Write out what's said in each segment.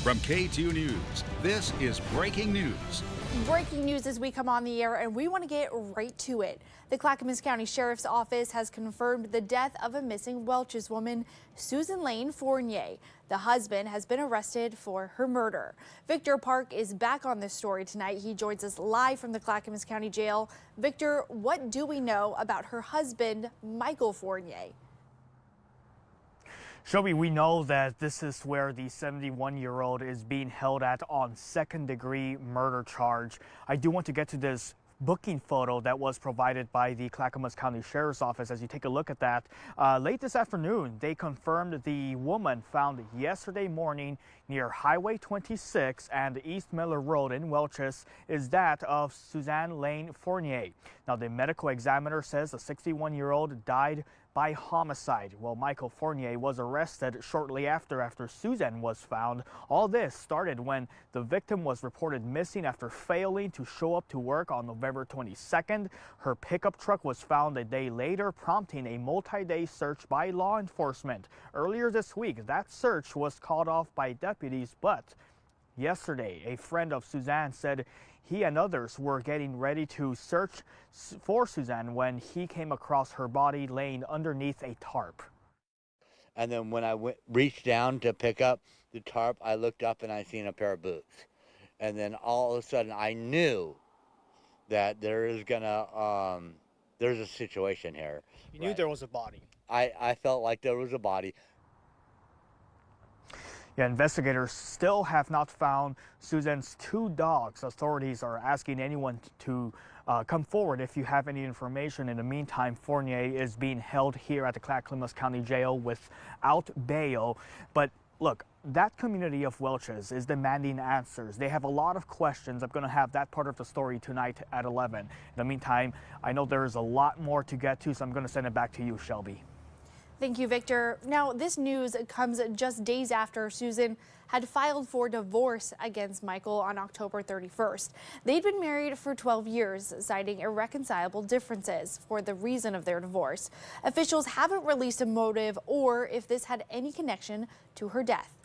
From K2 News, this is breaking news. Breaking news as we come on the air, and we want to get right to it. The Clackamas County Sheriff's Office has confirmed the death of a missing Welches woman, Susan Lane Fournier. The husband has been arrested for her murder. Victor Park is back on this story tonight. He joins us live from the Clackamas County Jail. Victor, what do we know about her husband, Michael Fournier? Shelby, we know that this is where the 71-year-old is being held at on second-degree murder charge. I do want to get to this booking photo that was provided by the Clackamas County Sheriff's Office. As you take a look at that, late this afternoon, they confirmed the woman found yesterday morning near Highway 26 and East Miller Road in Welches is that of Suzanne Lane Fournier. Now, the medical examiner says the 61-year-old died by homicide. Well, Michael Fournier was arrested shortly after Susan was found. All this started when the victim was reported missing after failing to show up to work on November 22nd. Her pickup truck was found a day later, prompting a multi-day search by law enforcement. Earlier this week, that search was called off by deputies, but yesterday, a friend of Suzanne said he and others were getting ready to search for Suzanne when he came across her body laying underneath a tarp. And then when I reached down to pick up the tarp, I looked up and I seen a pair of boots. And then all of a sudden I knew that there's a situation here. You knew there was a body. I felt like there was a body. Yeah, investigators still have not found Susan's two dogs. Authorities are asking anyone to come forward if you have any information. In the meantime, Fournier is being held here at the Clackamas County Jail without bail. But look, that community of Welches is demanding answers. They have a lot of questions. I'm going to have that part of the story tonight at 11. In the meantime, I know there is a lot more to get to, so I'm going to send it back to you, Shelby. Thank you, Victor. Now, this news comes just days after Susan had filed for divorce against Michael on October 31st. They'd been married for 12 years, citing irreconcilable differences for the reason of their divorce. Officials haven't released a motive or if this had any connection to her death.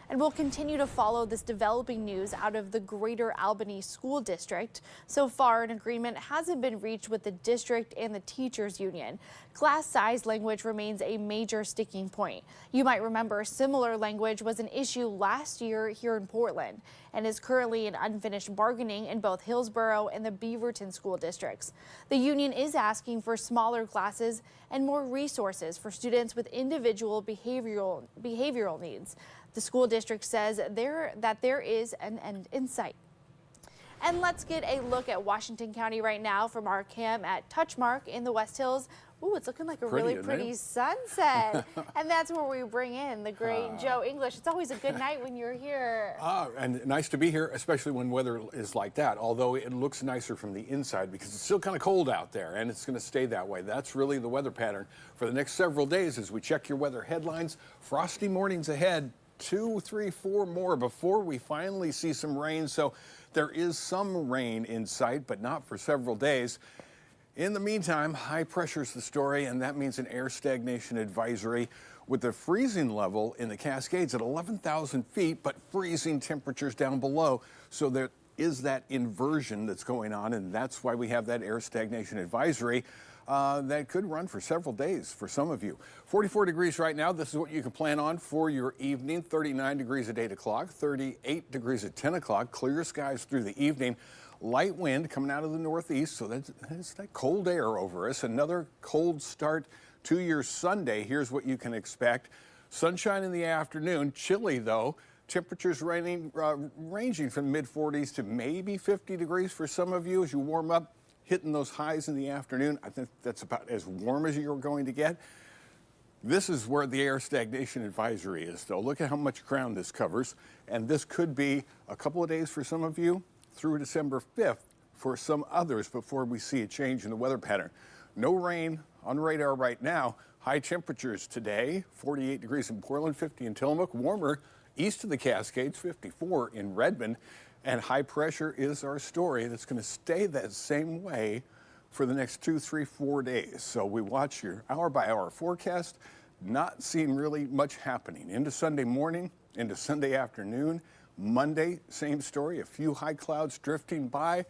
And we'll continue to follow this developing news out of the Greater Albany School District. So far, an agreement hasn't been reached with the district and the teachers union. Class size language remains a major sticking point. You might remember similar language was an issue last year here in Portland and is currently in unfinished bargaining in both Hillsborough and the Beaverton school districts. The union is asking for smaller classes and more resources for students with individual behavioral needs. The school district says that there is an end in sight. And let's get a look at Washington County right now from our cam at Touchmark in the West Hills. Ooh, it's looking like a really pretty sunset. And that's where we bring in the great Joe English. It's always a good night when you're here. And nice to be here, especially when weather is like that, although it looks nicer from the inside because it's still kind of cold out there, and it's going to stay that way. That's really the weather pattern for the next several days as we check your weather headlines. Frosty mornings ahead. 2, 3, 4 more before we finally see some rain. So there is some rain in sight, but not for several days. In the meantime, high pressure is the story, and that means an air stagnation advisory with the freezing level in the Cascades at 11,000 feet, but freezing temperatures down below. So there is that inversion that's going on, and that's why we have that air stagnation advisory. That could run for several days for some of you. 44 degrees right now. This is what you can plan on for your evening. 39 degrees at 8 o'clock, 38 degrees at 10 o'clock. Clear skies through the evening. Light wind coming out of the northeast, so that's that cold air over us. Another cold start to your Sunday. Here's what you can expect. Sunshine in the afternoon. Chilly, though. Temperatures ranging from mid-40s to maybe 50 degrees for some of you as you warm up. Hitting those highs in the afternoon. I think that's about as warm as you're going to get. This is where the air stagnation advisory is, though. Look at how much ground this covers. And this could be a couple of days for some of you through December 5th for some others before we see a change in the weather pattern. No rain on radar right now. High temperatures today, 48 degrees in Portland, 50 in Tillamook. Warmer east of the Cascades, 54 in Redmond. And high pressure is our story that's going to stay that same way for the next 2, 3, 4 days. So we watch your hour-by-hour forecast, not seeing really much happening. Into Sunday morning, into Sunday afternoon, Monday, same story, a few high clouds drifting by.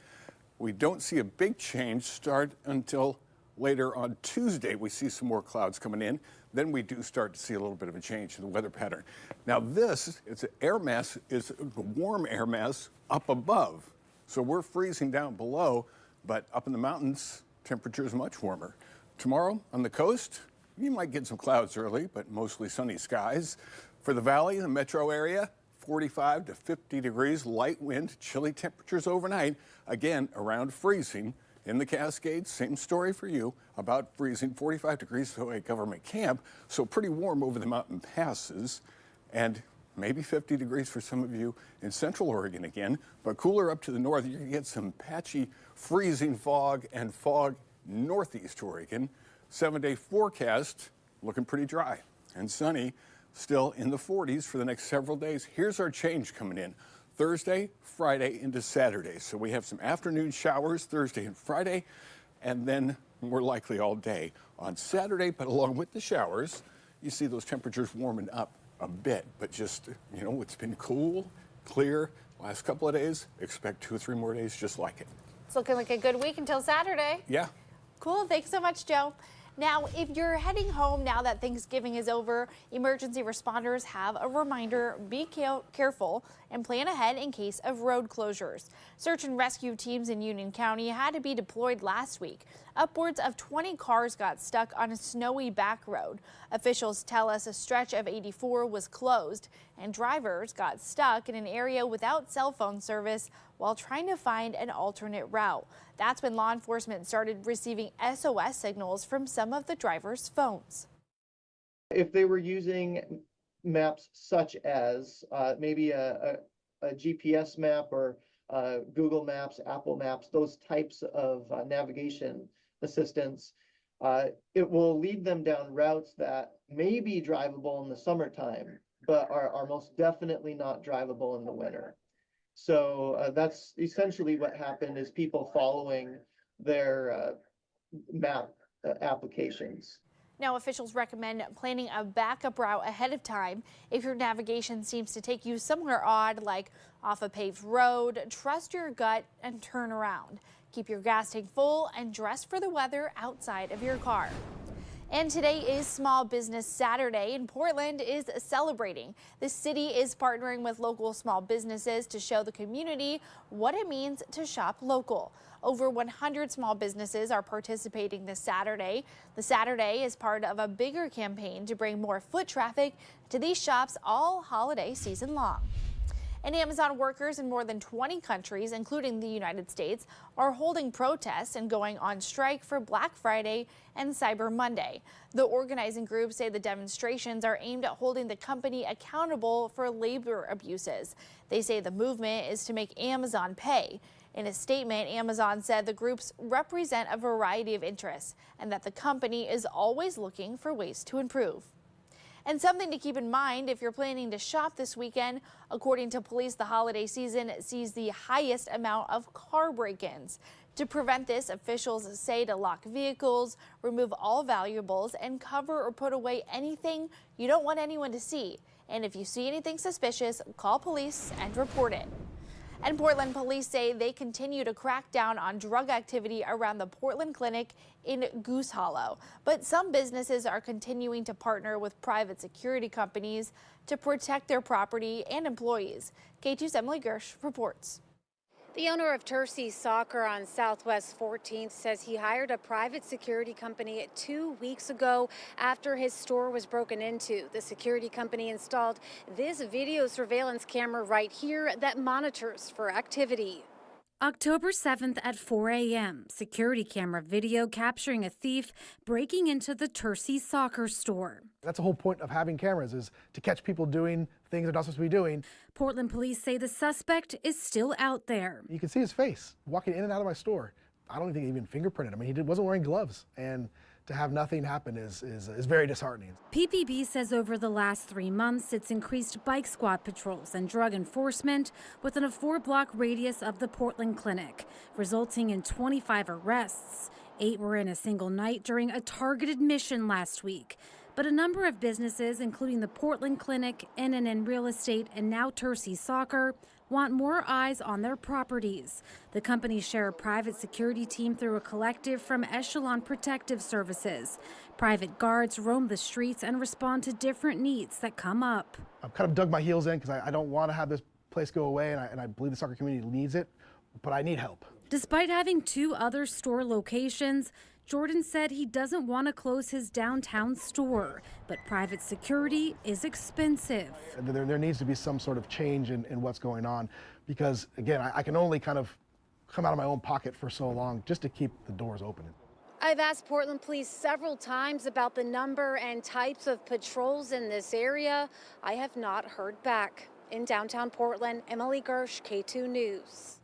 We don't see a big change start until later on Tuesday. We see some more clouds coming in. Then we do start to see a little bit of a change in the weather pattern. Now this, it's an air mass, is a warm air mass up above. So we're freezing down below, but up in the mountains, temperature is much warmer. Tomorrow on the coast, you might get some clouds early, but mostly sunny skies. For the valley, the metro area, 45 to 50 degrees, light wind, chilly temperatures overnight, again around freezing. In the Cascades, same story for you, about freezing, 45 degrees to a government camp, so pretty warm over the mountain passes, and maybe 50 degrees for some of you in central Oregon again, but cooler up to the north. You're gonna get some patchy freezing fog and fog northeast Oregon. 7-day forecast looking pretty dry and sunny, still in the 40s for the next several days. Here's our change coming in. Thursday, Friday into Saturday. So we have some afternoon showers Thursday and Friday, and then more likely all day on Saturday. But along with the showers, you see those temperatures warming up a bit, but just, you know, it's been cool, clear last couple of days. Expect 2 or 3 more days just like it. It's looking like a good week until Saturday. Yeah. Cool. Thanks so much, Joe. Now, if you're heading home now that Thanksgiving is over, emergency responders have a reminder: be careful and plan ahead in case of road closures. Search and rescue teams in Union County had to be deployed last week. Upwards of 20 cars got stuck on a snowy back road. Officials tell us a stretch of 84 was closed, and drivers got stuck in an area without cell phone service while trying to find an alternate route. That's when law enforcement started receiving SOS signals from some of the drivers' phones. If they were using maps such as maybe a GPS map or Google Maps, Apple Maps, those types of navigation assistance, it will lead them down routes that may be drivable in the summertime, but are most definitely not drivable in the winter. So that's essentially what happened, is people following their map applications. Now, officials recommend planning a backup route ahead of time. If your navigation seems to take you somewhere odd, like off a paved road, trust your gut and turn around. Keep your gas tank full and dress for the weather outside of your car. And today is Small Business Saturday, and Portland is celebrating. The city is partnering with local small businesses to show the community what it means to shop local. Over 100 small businesses are participating this Saturday. The Saturday is part of a bigger campaign to bring more foot traffic to these shops all holiday season long. And Amazon workers in more than 20 countries, including the United States, are holding protests and going on strike for Black Friday and Cyber Monday. The organizing groups say the demonstrations are aimed at holding the company accountable for labor abuses. They say the movement is to make Amazon pay. In a statement, Amazon said the groups represent a variety of interests and that the company is always looking for ways to improve. And something to keep in mind if you're planning to shop this weekend: according to police, the holiday season sees the highest amount of car break-ins. To prevent this, officials say to lock vehicles, remove all valuables, and cover or put away anything you don't want anyone to see. And if you see anything suspicious, call police and report it. And Portland police say they continue to crack down on drug activity around the Portland Clinic in Goose Hollow. But some businesses are continuing to partner with private security companies to protect their property and employees. K2's Emily Gersh reports. The owner of Tercey Soccer on Southwest 14th says he hired a private security company 2 weeks ago after his store was broken into. The security company installed this video surveillance camera right here that monitors for activity. October 7th at 4 a.m., security camera video capturing a thief breaking into the Tercey Soccer store. That's the whole point of having cameras, is to catch people doing things they're not supposed to be doing. Portland police say the suspect is still out there. You can see his face walking in and out of my store. I don't think he even fingerprinted. I mean, he wasn't wearing gloves, and to have nothing happen is very disheartening. PPB says over the last 3 months, it's increased bike squad patrols and drug enforcement within a 4-block radius of the Portland Clinic, resulting in 25 arrests. 8 were in a single night during a targeted mission last week. But a number of businesses, including the Portland Clinic, NNN Real Estate, and now Tercey Soccer, want more eyes on their properties. The companies share a private security team through a collective from Echelon Protective Services. Private guards roam the streets and respond to different needs that come up. I've kind of dug my heels in because I don't want to have this place go away, and I believe the soccer community needs it, but I need help. Despite having 2 other store locations, Jordan said he doesn't want to close his downtown store, but private security is expensive. There needs to be some sort of change in what's going on because, again, I can only kind of come out of my own pocket for so long just to keep the doors open. I've asked Portland Police several times about the number and types of patrols in this area. I have not heard back. In downtown Portland, Emily Gersh, K2 News.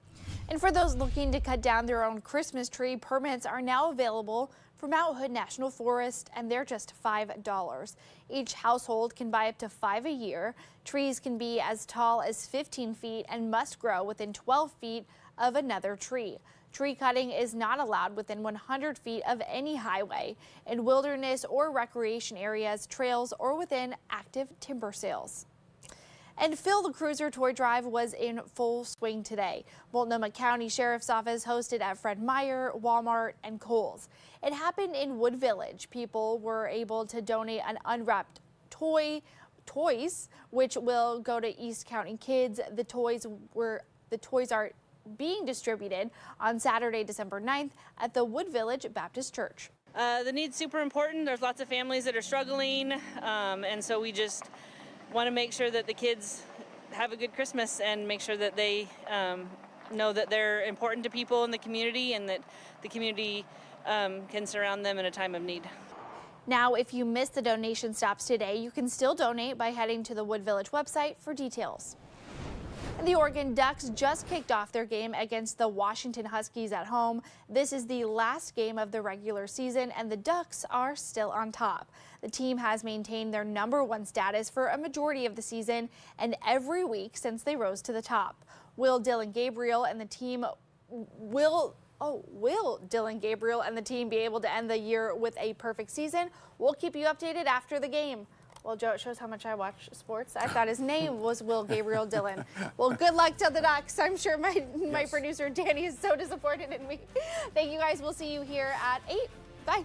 And for those looking to cut down their own Christmas tree, permits are now available for Mount Hood National Forest, and they're just $5. Each household can buy up to 5 a year. Trees can be as tall as 15 feet and must grow within 12 feet of another tree. Tree cutting is not allowed within 100 feet of any highway, in wilderness or recreation areas, trails, or within active timber sales. And Phil the Cruiser toy drive was in full swing today. Multnomah County Sheriff's Office hosted at Fred Meyer, Walmart, and Kohl's. It happened in Wood Village. People were able to donate an unwrapped toys, which will go to East County kids. The toys are being distributed on Saturday, December 9th at the Wood Village Baptist Church. The need's super important. There's lots of families that are struggling, and so we just want to make sure that the kids have a good Christmas and make sure that they know that they're important to people in the community and that the community can surround them in a time of need. Now, if you missed the donation stops today, you can still donate by heading to the Wood Village website for details. And the Oregon Ducks just kicked off their game against the Washington Huskies at home. This is the last game of the regular season, and the Ducks are still on top. The team has maintained their number 1 status for a majority of the season and every week since they rose to the top. Will Dylan Gabriel and the team be able to end the year with a perfect season? We'll keep you updated after the game. Well, Joe, it shows how much I watch sports. I thought his name was Will Gabriel Dillon. Well, good luck to the Ducks. I'm sure my producer, Danny, is so disappointed in me. Thank you, guys. We'll see you here at 8. Bye.